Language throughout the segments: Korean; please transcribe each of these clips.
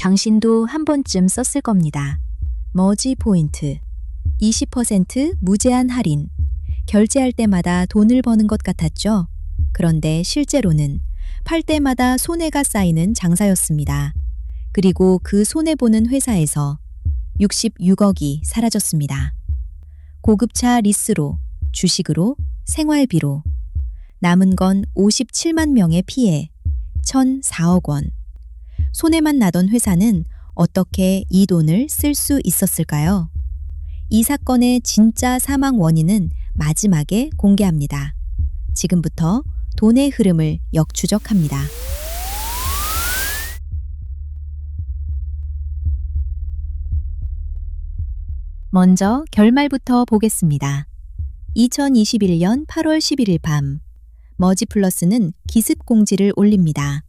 당신도 한 번쯤 썼을 겁니다. 머지 포인트. 20% 무제한 할인. 결제할 때마다 돈을 버는 것 같았죠? 그런데 실제로는 팔 때마다 손해가 쌓이는 장사였습니다. 그리고 그 손해보는 회사에서 66억이 사라졌습니다. 고급차 리스로, 주식으로, 생활비로. 남은 건 57만 명의 피해, 1,004억 원. 손해만 나던 회사는 어떻게 이 돈을 쓸 수 있었을까요? 이 사건의 진짜 사망 원인은 마지막에 공개합니다. 지금부터 돈의 흐름을 역추적합니다. 먼저 결말부터 보겠습니다. 2021년 8월 11일 밤, 머지플러스는 기습 공지를 올립니다.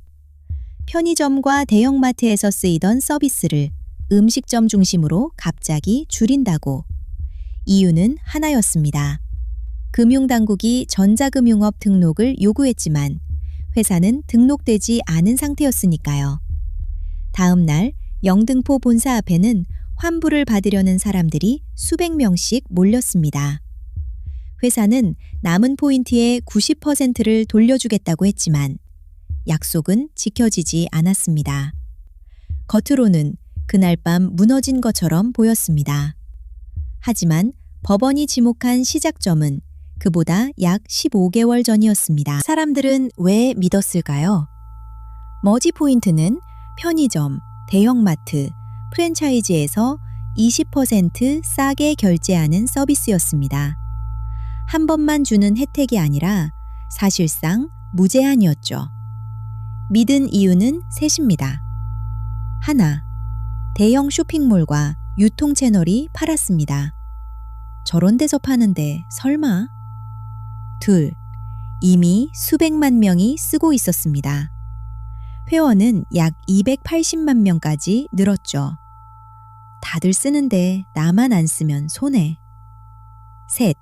편의점과 대형마트에서 쓰이던 서비스를 음식점 중심으로 갑자기 줄인다고. 이유는 하나였습니다. 금융당국이 전자금융업 등록을 요구했지만 회사는 등록되지 않은 상태였으니까요. 다음 날 영등포 본사 앞에는 환불을 받으려는 사람들이 수백 명씩 몰렸습니다. 회사는 남은 포인트의 90%를 돌려주겠다고 했지만 약속은 지켜지지 않았습니다. 겉으로는 그날 밤 무너진 것처럼 보였습니다. 하지만 법원이 지목한 시작점은 그보다 약 15개월 전이었습니다. 사람들은 왜 믿었을까요? 머지 포인트는 편의점, 대형마트, 프랜차이즈에서 20% 싸게 결제하는 서비스였습니다. 한 번만 주는 혜택이 아니라 사실상 무제한이었죠. 믿은 이유는 셋입니다. 하나, 대형 쇼핑몰과 유통 채널이 팔았습니다. 저런 데서 파는데 설마? 둘, 이미 수백만 명이 쓰고 있었습니다. 회원은 약 280만 명까지 늘었죠. 다들 쓰는데 나만 안 쓰면 손해. 셋,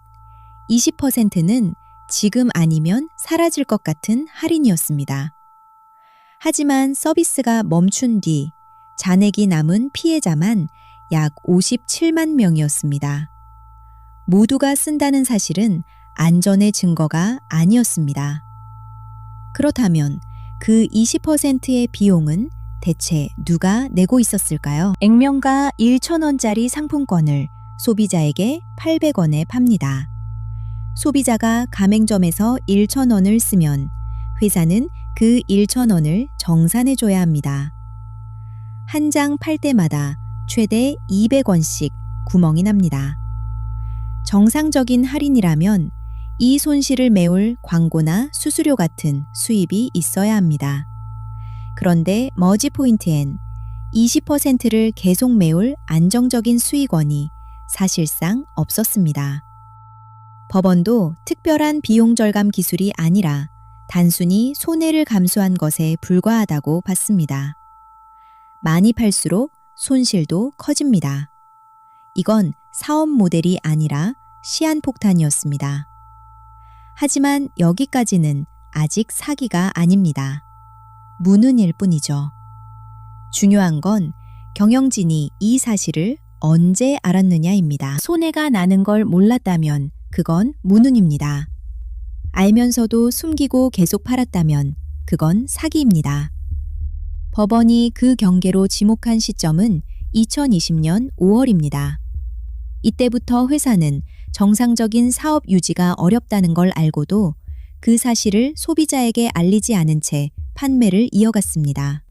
20%는 지금 아니면 사라질 것 같은 할인이었습니다. 하지만 서비스가 멈춘 뒤 잔액이 남은 피해자만 약 57만 명이었습니다. 모두가 쓴다는 사실은 안전의 증거가 아니었습니다. 그렇다면 그 20%의 비용은 대체 누가 내고 있었을까요? 액면가 1,000원짜리 상품권을 소비자에게 800원에 팝니다. 소비자가 가맹점에서 1,000원을 쓰면 회사는 그 1,000원을 정산해줘야 합니다. 한 장 팔 때마다 최대 200원씩 구멍이 납니다. 정상적인 할인이라면 이 손실을 메울 광고나 수수료 같은 수입이 있어야 합니다. 그런데 머지 포인트엔 20%를 계속 메울 안정적인 수익원이 사실상 없었습니다. 법원도 특별한 비용 절감 기술이 아니라 단순히 손해를 감수한 것에 불과하다고 봤습니다. 많이 팔수록 손실도 커집니다. 이건 사업 모델이 아니라 시한폭탄이었습니다. 하지만 여기까지는 아직 사기가 아닙니다. 무능일 뿐이죠. 중요한 건 경영진이 이 사실을 언제 알았느냐입니다. 손해가 나는 걸 몰랐다면 그건 무능입니다. 알면서도 숨기고 계속 팔았다면 그건 사기입니다. 법원이 그 경계로 지목한 시점은 2020년 5월입니다. 이때부터 회사는 정상적인 사업 유지가 어렵다는 걸 알고도 그 사실을 소비자에게 알리지 않은 채 판매를 이어갔습니다.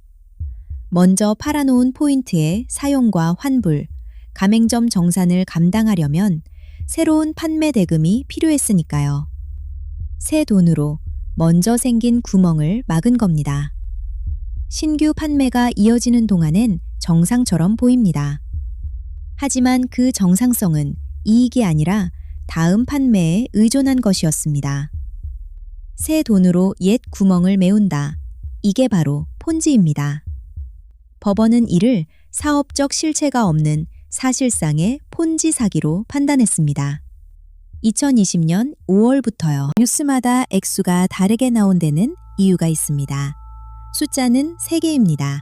먼저 팔아놓은 포인트의 사용과 환불, 가맹점 정산을 감당하려면 새로운 판매 대금이 필요했으니까요. 새 돈으로 먼저 생긴 구멍을 막은 겁니다. 신규 판매가 이어지는 동안엔 정상처럼 보입니다. 하지만 그 정상성은 이익이 아니라 다음 판매에 의존한 것이었습니다. 새 돈으로 옛 구멍을 메운다. 이게 바로 폰지입니다. 법원은 이를 사업적 실체가 없는 사실상의 폰지 사기로 판단했습니다. 2020년 5월부터요. 뉴스마다 액수가 다르게 나온 데는 이유가 있습니다. 숫자는 3개입니다.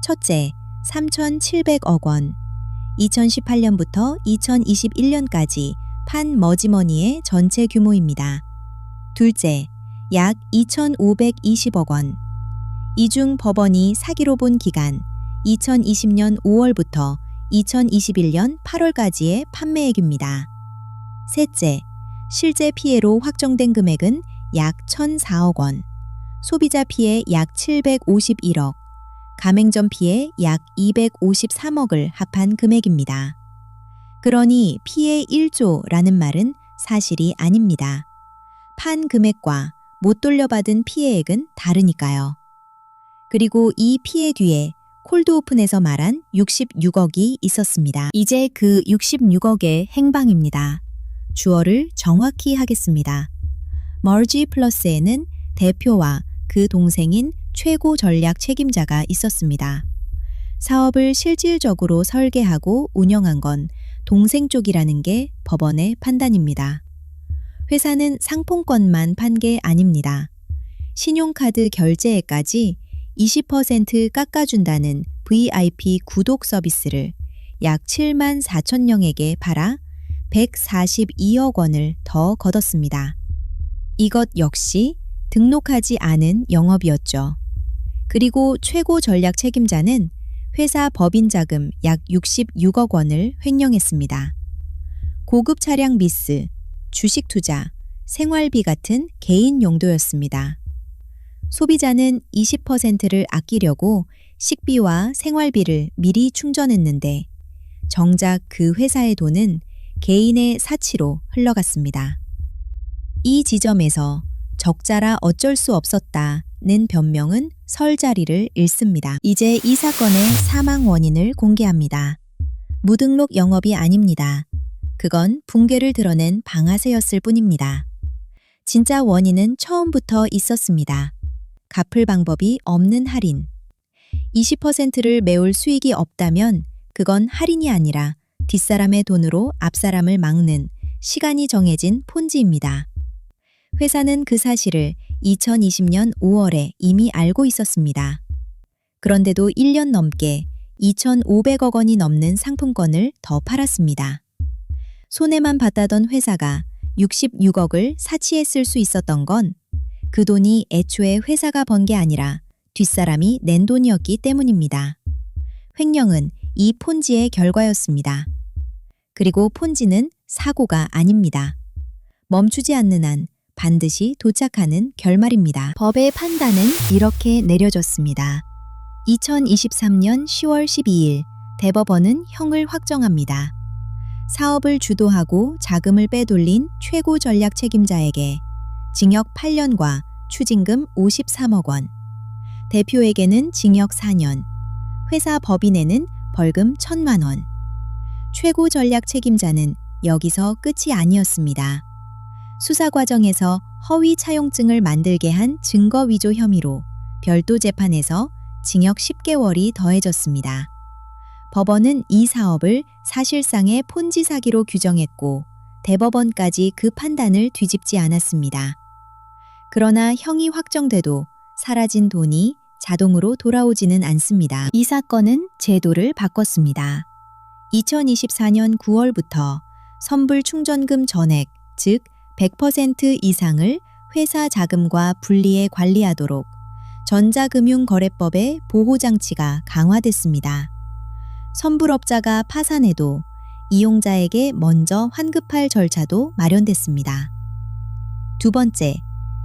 첫째, 3,700억 원. 2018년부터 2021년까지 판 머지머니의 전체 규모입니다. 둘째, 약 2,520억 원. 이 중 법원이 사기로 본 기간 2020년 5월부터 2021년 8월까지의 판매액입니다. 셋째, 실제 피해로 확정된 금액은 약 1,004억 원, 소비자 피해 약 751억, 가맹점 피해 약 253억을 합한 금액입니다. 그러니 피해 1조라는 말은 사실이 아닙니다. 판 금액과 못 돌려받은 피해액은 다르니까요. 그리고 이 피해 뒤에 콜드오픈에서 말한 66억이 있었습니다. 이제 그 66억의 행방입니다. 주어를 정확히 하겠습니다. 머지 플러스에는 대표와 그 동생인 최고 전략 책임자가 있었습니다. 사업을 실질적으로 설계하고 운영한 건 동생 쪽이라는 게 법원의 판단입니다. 회사는 상품권만 판 게 아닙니다. 신용카드 결제액까지 20% 깎아준다는 VIP 구독 서비스를 약 7만 4천 명에게 팔아 142억 원을 더 거뒀습니다. 이것 역시 등록하지 않은 영업이었죠. 그리고 최고 전략 책임자는 회사 법인 자금 약 66억 원을 횡령했습니다. 고급 차량 미스, 주식 투자, 생활비 같은 개인 용도였습니다. 소비자는 20%를 아끼려고 식비와 생활비를 미리 충전했는데 정작 그 회사의 돈은 개인의 사치로 흘러갔습니다. 이 지점에서 적자라 어쩔 수 없었다는 변명은 설 자리를 잃습니다. 이제 이 사건의 사망 원인을 공개합니다. 무등록 영업이 아닙니다. 그건 붕괴를 드러낸 방아쇠였을 뿐입니다. 진짜 원인은 처음부터 있었습니다. 갚을 방법이 없는 할인. 20%를 메울 수익이 없다면 그건 할인이 아니라 뒷사람의 돈으로 앞사람을 막는 시간이 정해진 폰지입니다. 회사는 그 사실을 2020년 5월에 이미 알고 있었습니다. 그런데도 1년 넘게 2,500억 원이 넘는 상품권을 더 팔았습니다. 손해만 봤다던 회사가 66억을 사치했을 수 있었던 건 그 돈이 애초에 회사가 번 게 아니라 뒷사람이 낸 돈이었기 때문입니다. 횡령은 이 폰지의 결과였습니다. 그리고 폰지는 사고가 아닙니다. 멈추지 않는 한 반드시 도착하는 결말입니다. 법의 판단은 이렇게 내려졌습니다. 2023년 10월 12일 대법원은 형을 확정합니다. 사업을 주도하고 자금을 빼돌린 최고 전략 책임자에게 징역 8년과 추징금 53억 원, 대표에게는 징역 4년, 회사 법인에는 벌금 1,000만 원. 최고 전략 책임자는 여기서 끝이 아니었습니다. 수사 과정에서 허위 차용증을 만들게 한 증거 위조 혐의로 별도 재판에서 징역 10개월이 더해졌습니다. 법원은 이 사업을 사실상의 폰지 사기로 규정했고 대법원까지 그 판단을 뒤집지 않았습니다. 그러나 형이 확정돼도 사라진 돈이 자동으로 돌아오지는 않습니다. 이 사건은 제도를 바꿨습니다. 2024년 9월부터 선불 충전금 전액, 즉 100% 이상을 회사 자금과 분리해 관리하도록 전자금융거래법의 보호장치가 강화됐습니다. 선불업자가 파산해도 이용자에게 먼저 환급할 절차도 마련됐습니다. 두 번째,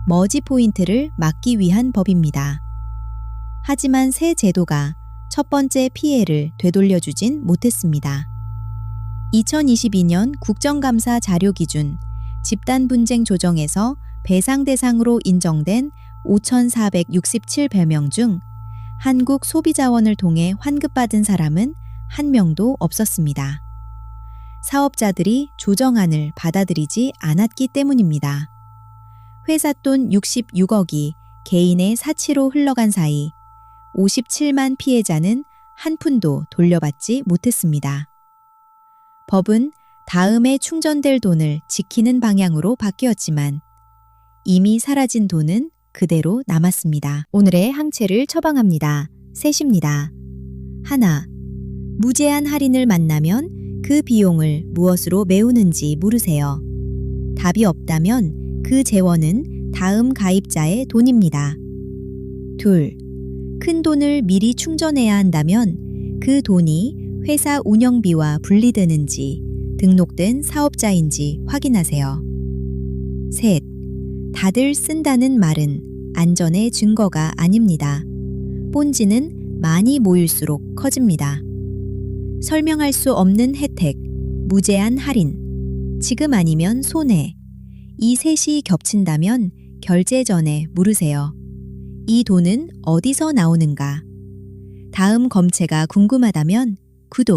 머지 포인트를 막기 위한 법입니다. 하지만 새 제도가 첫 번째 피해를 되돌려주진 못했습니다. 2022년 국정감사 자료 기준 집단 분쟁 조정에서 배상 대상으로 인정된 5,467배명 중 한국소비자원을 통해 환급받은 사람은 한 명도 없었습니다. 사업자들이 조정안을 받아들이지 않았기 때문입니다. 회사 돈 66억이 개인의 사치로 흘러간 사이 57만 피해자는 한 푼도 돌려받지 못했습니다. 법은 다음에 충전될 돈을 지키는 방향으로 바뀌었지만 이미 사라진 돈은 그대로 남았습니다. 오늘의 항체를 처방합니다. 셋입니다. 하나. 무제한 할인을 만나면 그 비용을 무엇으로 메우는지 물으세요. 답이 없다면 그 재원은 다음 가입자의 돈입니다. 둘. 큰 돈을 미리 충전해야 한다면 그 돈이 회사 운영비와 분리되는지 등록된 사업자인지 확인하세요. 셋. 다들 쓴다는 말은 안전의 증거가 아닙니다. 본지는 많이 모일수록 커집니다. 설명할 수 없는 혜택, 무제한 할인, 지금 아니면 손해. 이 셋이 겹친다면 결제 전에 물으세요. 이 돈은 어디서 나오는가? 다음 검체가 궁금하다면 구독,